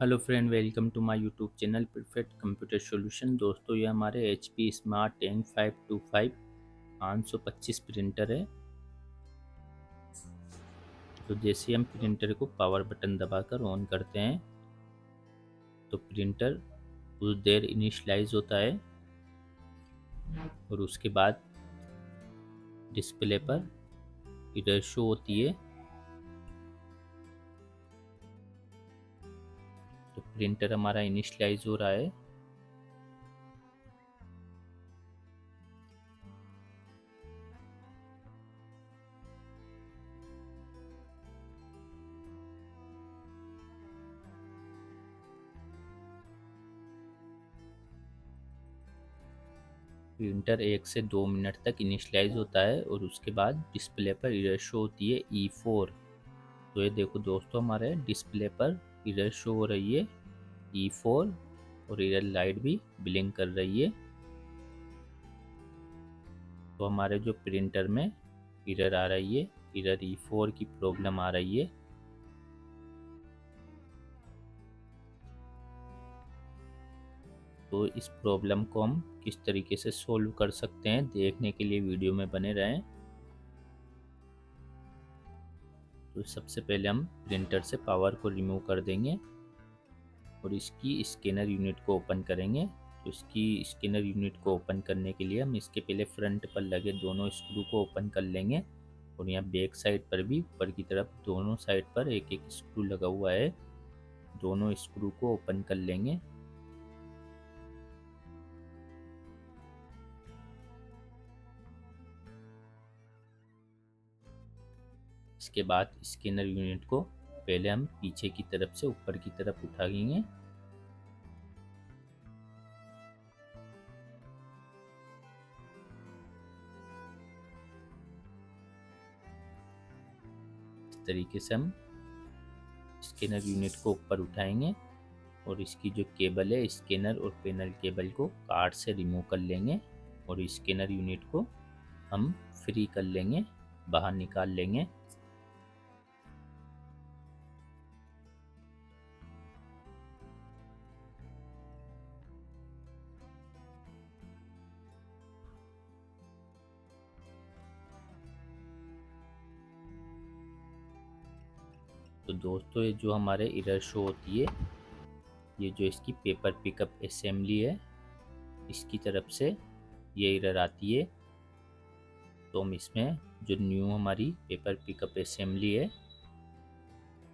Hello friend, welcome to my YouTube channel perfect computer solution. दोस्तों, ये हमारे HP smart 10525 525 printer है। तो जैसे हम प्रिंटर को पावर बटन दबाकर ऑन करते हैं तो प्रिंटर कुछ देर इनिशियलाइज होता है और उसके बाद डिस्प्ले पर एरर शो होती है। तो प्रिंटर हमारा इनिशियलाइज हो रहा है। प्रिंटर 1 से 2 मिनट तक इनिशियलाइज होता है और उसके बाद डिस्प्ले पर एरर शो होती है E4। तो ये देखो दोस्तों, हमारे डिस्प्ले पर एरर शो हो रही है E4 और एरर लाइट भी ब्लिंक कर रही है। तो हमारे जो प्रिंटर में एरर आ रही है, एरर E4 की प्रॉब्लम आ रही है। तो इस प्रॉब्लम को हम किस तरीके से सोल्व कर सकते हैं, देखने के लिए वीडियो में बने रहें। तो सबसे पहले हम प्रिंटर से पावर को रिमूव कर देंगे और इसकी स्कैनर यूनिट को ओपन करेंगे। तो इसकी स्कैनर यूनिट को ओपन करने के लिए हम इसके पहले फ्रंट पर लगे दोनों स्क्रू को ओपन कर लेंगे और यहाँ बैक साइड पर भी ऊपर की तरफ दोनों साइड पर एक एक स्क्रू लगा हुआ है। दोनों स्क्रू को ओपन कर लेंगे। इसके बाद स्कैनर यूनिट को पहले हम पीछे की तरफ से ऊपर की तरफ उठाएंगे। इस तरीके से हम स्कैनर यूनिट को ऊपर उठाएंगे और इसकी जो केबल है, स्कैनर और पैनल केबल को कार्ड से रिमूव कर लेंगे और स्कैनर यूनिट को हम फ्री कर लेंगे, बाहर निकाल लेंगे। तो दोस्तों, ये जो हमारे एरर शो होती है, ये जो इसकी पेपर पिकअप असेंबली है, इसकी तरफ से ये एरर आती है। तो हम इसमें जो न्यू हमारी पेपर पिकअप असेंबली है,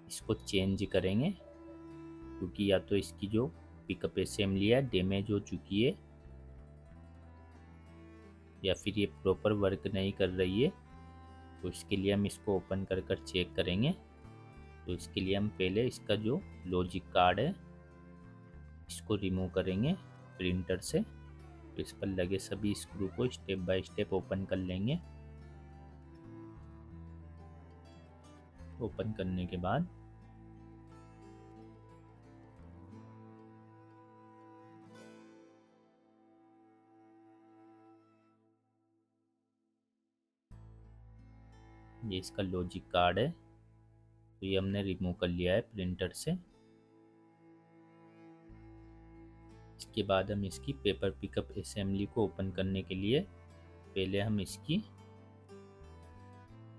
इसको चेंज करेंगे, क्योंकि या तो इसकी जो पिकअप असेंबली है डैमेज हो चुकी है या फिर ये प्रॉपर वर्क नहीं कर रही है। तो इसके लिए हम इसको ओपन कर कर चेक करेंगे। तो इसके लिए हम पहले इसका जो लॉजिक कार्ड है, इसको रिमूव करेंगे प्रिंटर से। तो इस पर लगे सभी स्क्रू को स्टेप बाय स्टेप ओपन कर लेंगे। ओपन करने के बाद ये इसका लॉजिक कार्ड है, तो ये हमने रिमूव कर लिया है प्रिंटर से। इसके बाद हम इसकी पेपर पिकअप असेंबली को ओपन करने के लिए पहले हम इसकी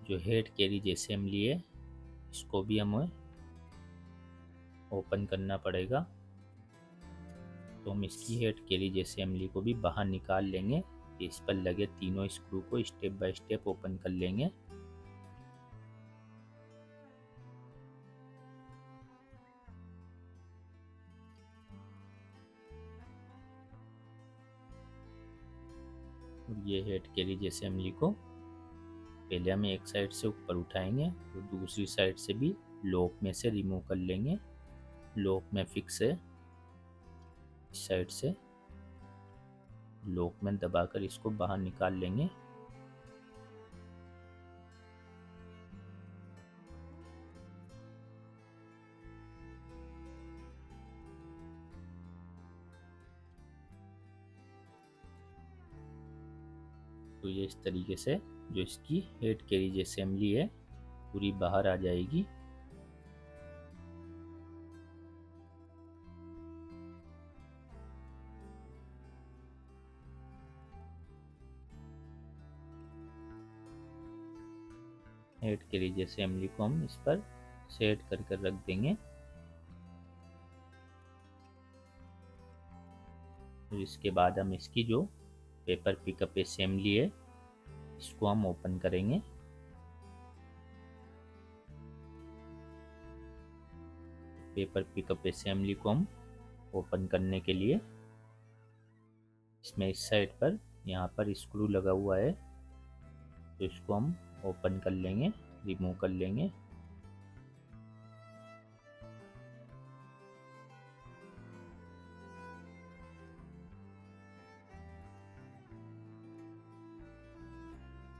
जो हेड कैरिज असेंबली है, इसको भी हमें ओपन करना पड़ेगा। तो हम इसकी हेड कैरिज असेंबली को भी बाहर निकाल लेंगे। इस पर लगे तीनों स्क्रू को स्टेप बाय स्टेप ओपन कर लेंगे। और ये हेड कैरिज असेंबली को पहले हम एक साइड से ऊपर उठाएंगे और दूसरी साइड से भी लॉक में से रिमूव कर लेंगे। लॉक में फिक्स है, इस साइड से लॉक में दबाकर इसको बाहर निकाल लेंगे। तो ये इस तरीके से जो इसकी हेड कैरिज असेंबली है पूरी बाहर आ जाएगी। ऐड के लिए असेंबली को हम इस पर सेट कर रख देंगे। और इसके बाद हम इसकी जो पेपर पिकअप असेंबली है इसको हम ओपन करेंगे। पेपर पिकअप असेंबली को हम ओपन करने के लिए इसमें इस साइड पर यहाँ पर स्क्रू लगा हुआ है, तो इसको हम ओपन कर लेंगे, रिमूव कर लेंगे।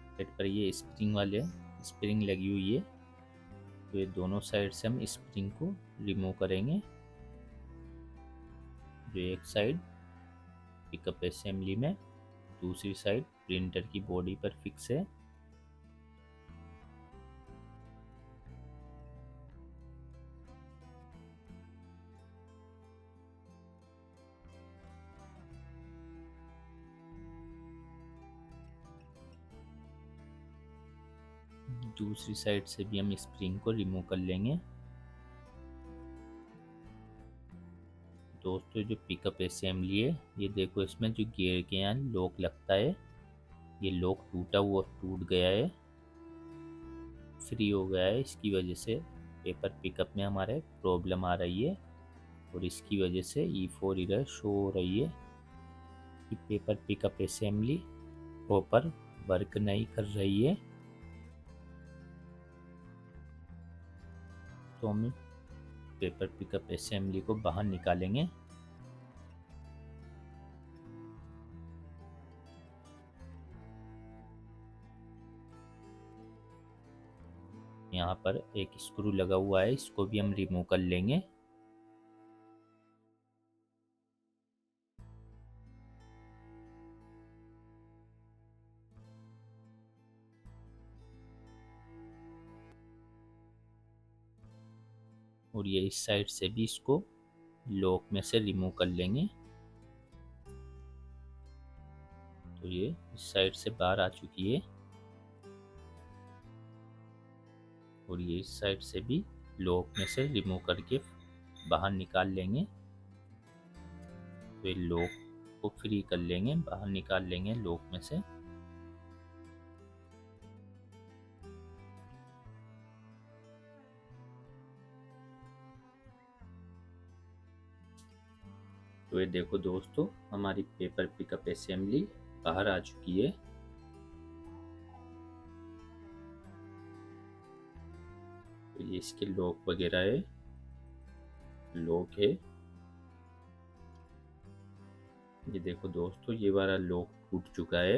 साइड पर ये स्प्रिंग वाले स्प्रिंग लगी हुई है, तो ये दोनों साइड से हम स्प्रिंग को रिमूव करेंगे। जो एक साइड पिकअप असेंबली में, दूसरी साइड प्रिंटर की बॉडी पर फिक्स है। दूसरी साइड से भी हम स्प्रिंग को रिमूव कर लेंगे। दोस्तों जो पिकअप असेंबली है, ये देखो इसमें जो गियर के यहाँ लॉक लगता है, ये लॉक टूट गया है, फ्री हो गया है। इसकी वजह से पेपर पिकअप में हमारे प्रॉब्लम आ रही है और इसकी वजह से E4 एरर शो हो रही है कि paper pickup assembly proper work नहीं कर रही है। तो हम पेपर पिकअप असेंबली को बाहर निकालेंगे। यहाँ पर एक स्क्रू लगा हुआ है, इसको भी हम रिमूव कर लेंगे। और ये इस साइड से भी इसको लॉक में से रिमूव कर लेंगे। तो ये इस साइड से बाहर आ चुकी है और ये इस साइड से भी लॉक में से रिमूव करके बाहर निकाल लेंगे। तो ये लॉक को फ्री कर लेंगे, बाहर निकाल लेंगे लॉक में से। तो ये देखो दोस्तों, हमारी पेपर पिकअप असेंबली बाहर आ चुकी है। तो ये इसके लॉक वगैरह है, लॉक है। ये देखो दोस्तों, ये वाला लॉक टूट चुका है।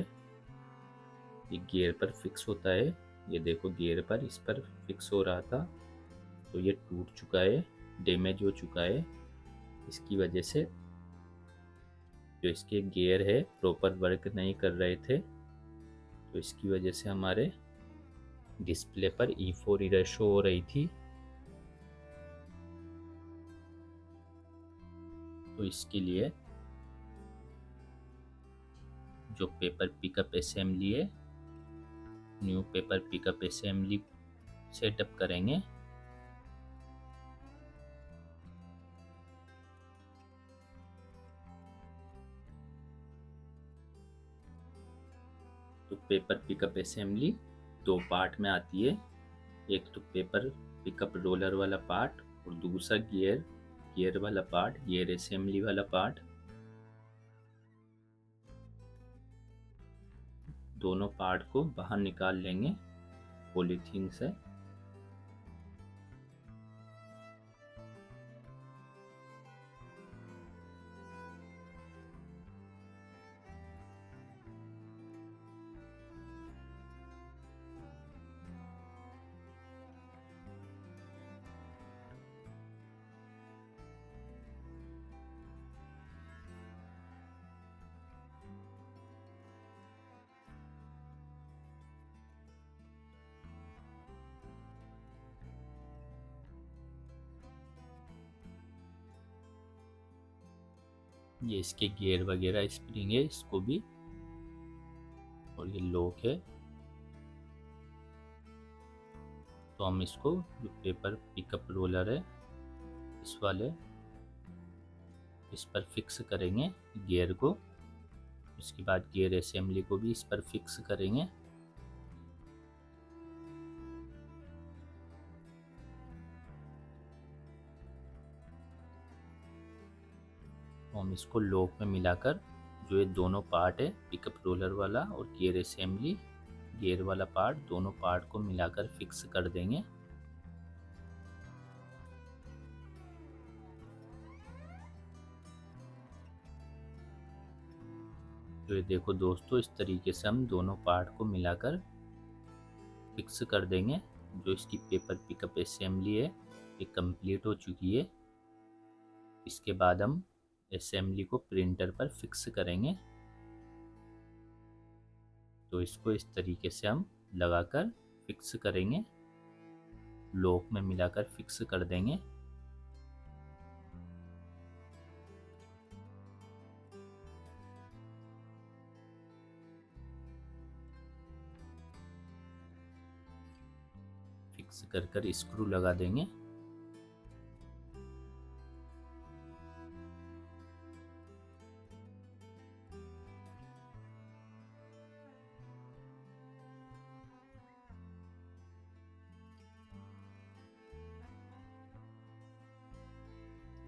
ये गियर पर फिक्स होता है, ये देखो गियर पर इस पर फिक्स हो रहा था, तो ये टूट चुका है, डैमेज हो चुका है। इसकी वजह से जो इसके गियर है प्रॉपर वर्क नहीं कर रहे थे, तो इसकी वजह से हमारे डिस्प्ले पर E4 एरर शो हो रही थी। तो इसके लिए जो पेपर पिकअप असेंबली है, new paper pickup assembly setup करेंगे। तो पेपर पिकअप असेंबली दो पार्ट में आती है, एक तो पेपर पिकअप रोलर वाला पार्ट और दूसरा गियर वाला पार्ट, गियर असेंबली वाला पार्ट। दोनों पार्ट को बाहर निकाल लेंगे पॉलीथीन से। ये इसके गियर वगैरह स्प्रिंग है, इसको भी, और ये लॉक है। तो हम इसको जो पेपर पिकअप रोलर है इस वाले इस पर फिक्स करेंगे गियर को। उसके बाद गियर असेंबली को भी इस पर फिक्स करेंगे। तो हम इसको लॉक में मिलाकर जो ये दोनों पार्ट है पिकअप रोलर वाला और गियर असेंबली गियर वाला पार्ट दोनों पार्ट को मिलाकर फिक्स कर देंगे। तो ये देखो दोस्तों, इस तरीके से हम दोनों पार्ट को मिलाकर फिक्स कर देंगे। जो इसकी पेपर पिकअप असेंबली है ये कंप्लीट हो चुकी है। इसके बाद हम असेंबली को प्रिंटर पर फिक्स करेंगे। तो इसको इस तरीके से हम लगाकर फिक्स करेंगे, लॉक में मिलाकर फिक्स कर देंगे। फिक्स कर कर स्क्रू लगा देंगे।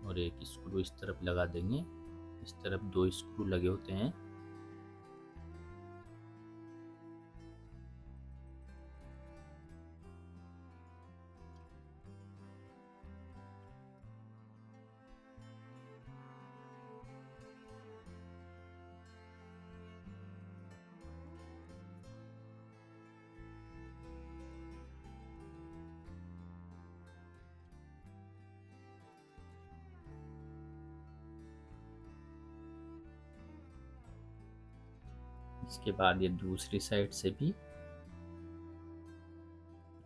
और एक स्क्रू इस तरफ लगा देंगे। इस तरफ 2 स्क्रू लगे होते हैं। इसके बाद ये दूसरी साइड से भी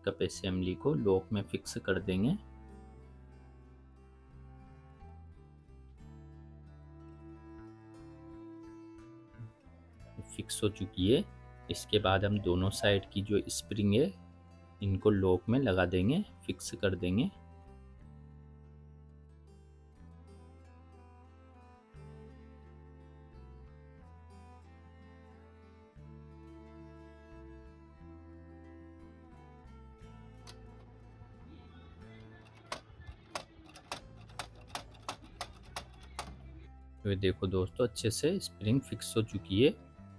कप असेंबली को लॉक में फिक्स कर देंगे। फिक्स हो चुकी है। इसके बाद हम दोनों साइड की जो स्प्रिंग है इनको लॉक में लगा देंगे, फिक्स कर देंगे। तो ये देखो दोस्तों, अच्छे से स्प्रिंग फिक्स हो चुकी है,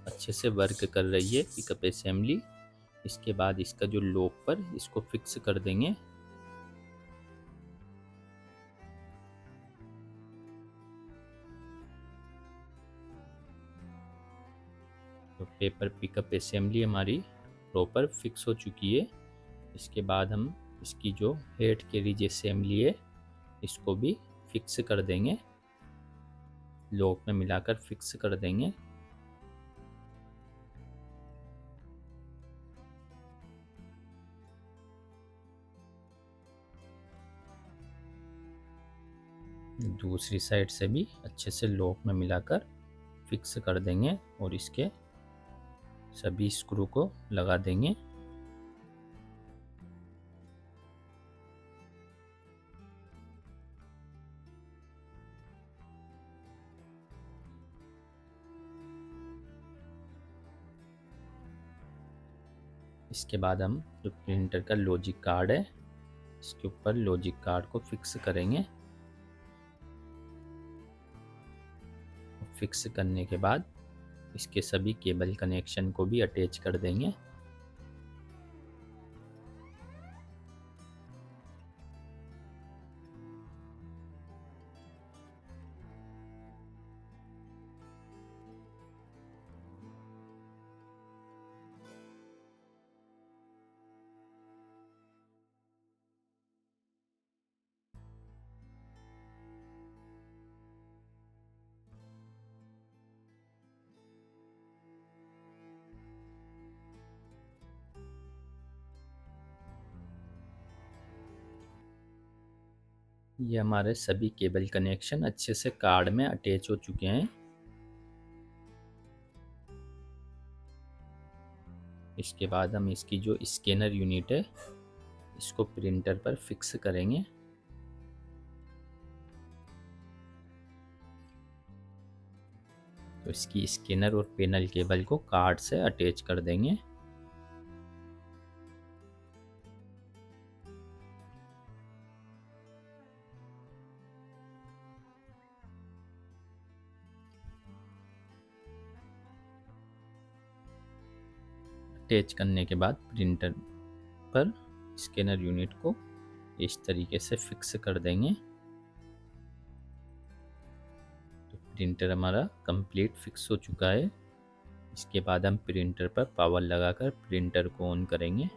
अच्छे से वर्क कर रही है पिकअप असेंबली। इसके बाद इसका जो लॉक पर इसको फिक्स कर देंगे। तो पेपर पिकअप असेंबली हमारी प्रॉपर फिक्स हो चुकी है। इसके बाद हम इसकी जो हेड कैरिज असेंबली है इसको भी फिक्स कर देंगे, लॉक में मिलाकर फिक्स कर देंगे। दूसरी साइड से भी अच्छे से लॉक में मिलाकर फिक्स कर देंगे और इसके सभी स्क्रू को लगा देंगे। इसके बाद हम जो प्रिंटर का लॉजिक कार्ड है इसके ऊपर लॉजिक कार्ड को फिक्स करेंगे। फिक्स करने के बाद इसके सभी केबल कनेक्शन को भी अटैच कर देंगे। ये हमारे सभी केबल कनेक्शन अच्छे से कार्ड में अटैच हो चुके हैं। इसके बाद हम इसकी जो स्कैनर यूनिट है इसको प्रिंटर पर फिक्स करेंगे। तो इसकी स्कैनर और पैनल केबल को कार्ड से अटैच कर देंगे। अटैच करने के बाद प्रिंटर पर स्कैनर यूनिट को इस तरीके से फिक्स कर देंगे। तो प्रिंटर हमारा कंप्लीट फिक्स हो चुका है। इसके बाद हम प्रिंटर पर पावर लगाकर प्रिंटर को ऑन करेंगे।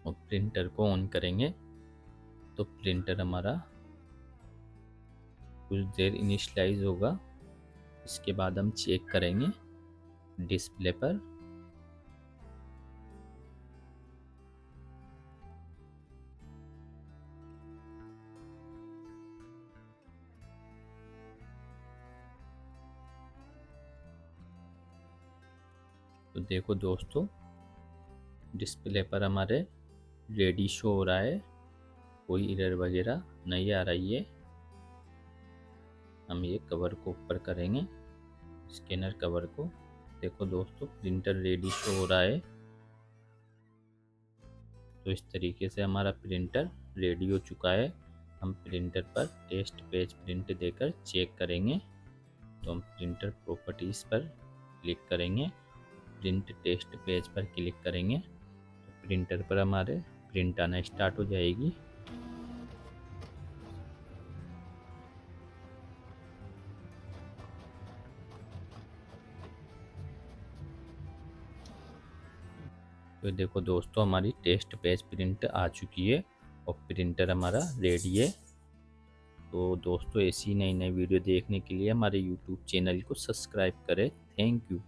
और प्रिंटर को ऑन करेंगे तो प्रिंटर हमारा कुछ देर इनिशियलाइज होगा। इसके बाद हम चेक करेंगे डिस्प्ले पर। तो देखो दोस्तों, डिस्प्ले पर हमारे रेडी शो हो रहा है, कोई एरर वगैरह नहीं आ रही है। हम ये कवर को ऊपर करेंगे, स्कैनर कवर को। देखो दोस्तों, प्रिंटर रेडी शो हो रहा है। तो इस तरीके से हमारा प्रिंटर रेडी हो चुका है। हम प्रिंटर पर टेस्ट पेज प्रिंट देकर चेक करेंगे। तो हम प्रिंटर प्रॉपर्टीज़ पर क्लिक करेंगे, प्रिंट टेस्ट पेज पर क्लिक करेंगे तो प्रिंटर पर हमारे प्रिंट आना स्टार्ट हो जाएगी। तो देखो दोस्तों, हमारी टेस्ट पेज प्रिंट आ चुकी है और प्रिंटर हमारा रेडी है। तो दोस्तों, ऐसी नई नई वीडियो देखने के लिए हमारे YouTube चैनल को सब्सक्राइब करें। Thank you.